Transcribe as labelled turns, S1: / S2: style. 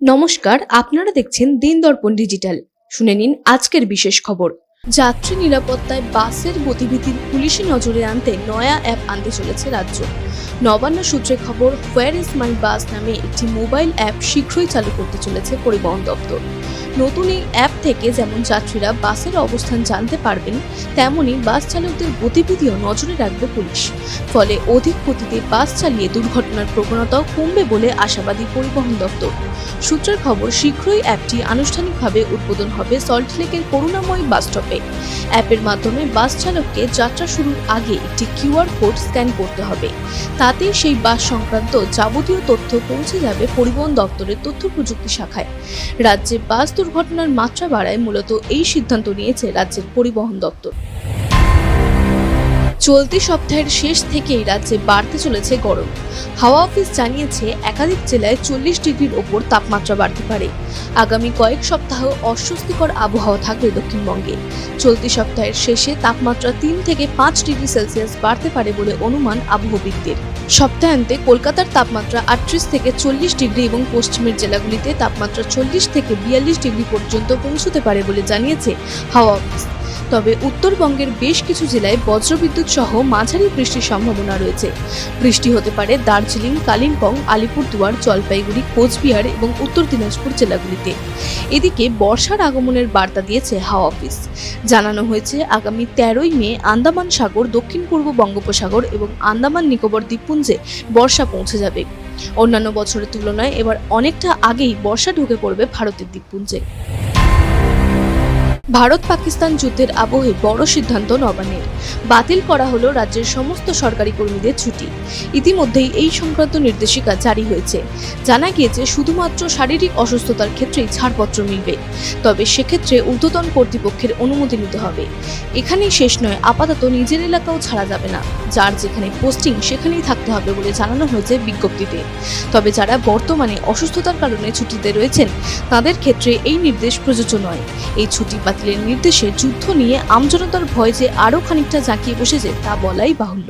S1: নমস্কার, আপনারা দেখছেন দিন দর্পণ ডিজিটাল। শুনে নিন আজকের বিশেষ খবর। যাত্রী নিরাপত্তায় বাসের গতিবিধির পুলিশি নজরে আনতে নয়া অ্যাপ আনতে চলেছে রাজ্য। নবান্ন সূত্রে খবর, হোয়ার ইজ মাই বাস নামে একটি মোবাইল অ্যাপ শীঘ্রই চালু করতে চলেছে পরিবহন দপ্তর। নতুন এই অ্যাপ থেকে যেমন যাত্রীরা বাসের অবস্থান জানতে পারবেন, তেমনি বাস চালকদের গতিবিধিও নজরে রাখবে পুলিশ। ফলে অধিক গতিতে বাস চালিয়ে দুর্ঘটনার প্রবণতাও কমবে বলে আশাবাদী পরিবহন দপ্তর। সূত্রের খবর, শীঘ্রই অ্যাপটি আনুষ্ঠানিকভাবে উদ্বোধন হবে সল্টলেকের করুণাময়ী বাস স্টপে। অ্যাপের মাধ্যমে বাস চালককে যাত্রা শুরুর আগে একটি কিউআর কোড স্ক্যান করতে হবে। তাতে সেই বাস সংক্রান্ত যাবতীয় তথ্য পৌঁছে যাবে পরিবহন দপ্তরের তথ্য প্রযুক্তি শাখায়। রাজ্যে বাস দুর্ঘটনার মাত্রা বাড়ায় মূলত এই সিদ্ধান্ত নিয়েছে রাজ্যের পরিবহন দপ্তর। চলতি সপ্তাহের শেষ থেকেই রাজ্যে বাড়তে চলেছে গরম। হাওয়া অফিস জানিয়েছে, একাধিক জেলায় 40 ডিগ্রির ওপর তাপমাত্রা বাড়তে পারে। আগামী কয়েক সপ্তাহ অস্বস্তিকর আবহাওয়া থাকবে দক্ষিণবঙ্গে। চলতি সপ্তাহের শেষে তাপমাত্রা 3 থেকে 5 ডিগ্রি সেলসিয়াস বাড়তে পারে বলে অনুমান আবহবিদদের। সপ্তাহান্তে কলকাতার তাপমাত্রা 38 থেকে 40 ডিগ্রি এবং পশ্চিমের জেলাগুলিতে তাপমাত্রা 40 থেকে 42 ডিগ্রি পর্যন্ত পৌঁছতে পারে বলে জানিয়েছে হাওয়া অফিস। তবে উত্তরবঙ্গের বেশ কিছু জেলায় বজ্রবিদ্যুৎ সহ মাঝারি বৃষ্টির সম্ভাবনা রয়েছে। বৃষ্টি হতে পারে দার্জিলিং, কালিম্পং, আলিপুরদুয়ার, জলপাইগুড়ি, কোচবিহার এবং উত্তর দিনাজপুর জেলাগুলিতে। এদিকে বর্ষার আগমনের বার্তা দিয়েছে হাওয়া অফিস। জানানো হয়েছে, আগামী 13ই মে আন্দামান সাগর, দক্ষিণ পূর্ব বঙ্গোপসাগর এবং আন্দামান নিকোবর দ্বীপপুঞ্জে বর্ষা পৌঁছে যাবে। অন্যান্য বছরের তুলনায় এবার অনেকটা আগেই বর্ষা ঢুকে পড়বে ভারতের দ্বীপপুঞ্জে। ভারত পাকিস্তান যুদ্ধের আবহে বড় সিদ্ধান্ত নবান্নের। বাতিল করা হলো রাজ্যের সমস্ত সরকারি কর্মীদের ছুটি। ইতিমধ্যেই এই সংক্রান্ত নির্দেশিকা জারি হয়েছে। জানা গিয়েছে, শুধুমাত্র শারীরিক অসুস্থতার ক্ষেত্রেই ছাড়পত্র মিলবে। তবে সেক্ষেত্রে ঊর্ধ্বতন কর্তৃপক্ষের অনুমতি নিতে হবে। এখানেই শেষ নয়, আপাতত নিজের এলাকাও ছাড়া যাবে না। যার যেখানে পোস্টিং সেখানেই থাকতে হবে বলে জানানো হয়েছে বিজ্ঞপ্তিতে। তবে যারা বর্তমানে অসুস্থতার কারণে ছুটিতে রয়েছেন, তাদের ক্ষেত্রে এই নির্দেশ প্রযোজ্য নয়। এই ছুটি বাতিলের নির্দেশে যুদ্ধ নিয়ে আমজনতার ভয় যে আরও খানিকটা জাঁকিয়ে বসেছে তা বলাই বাহুল্য।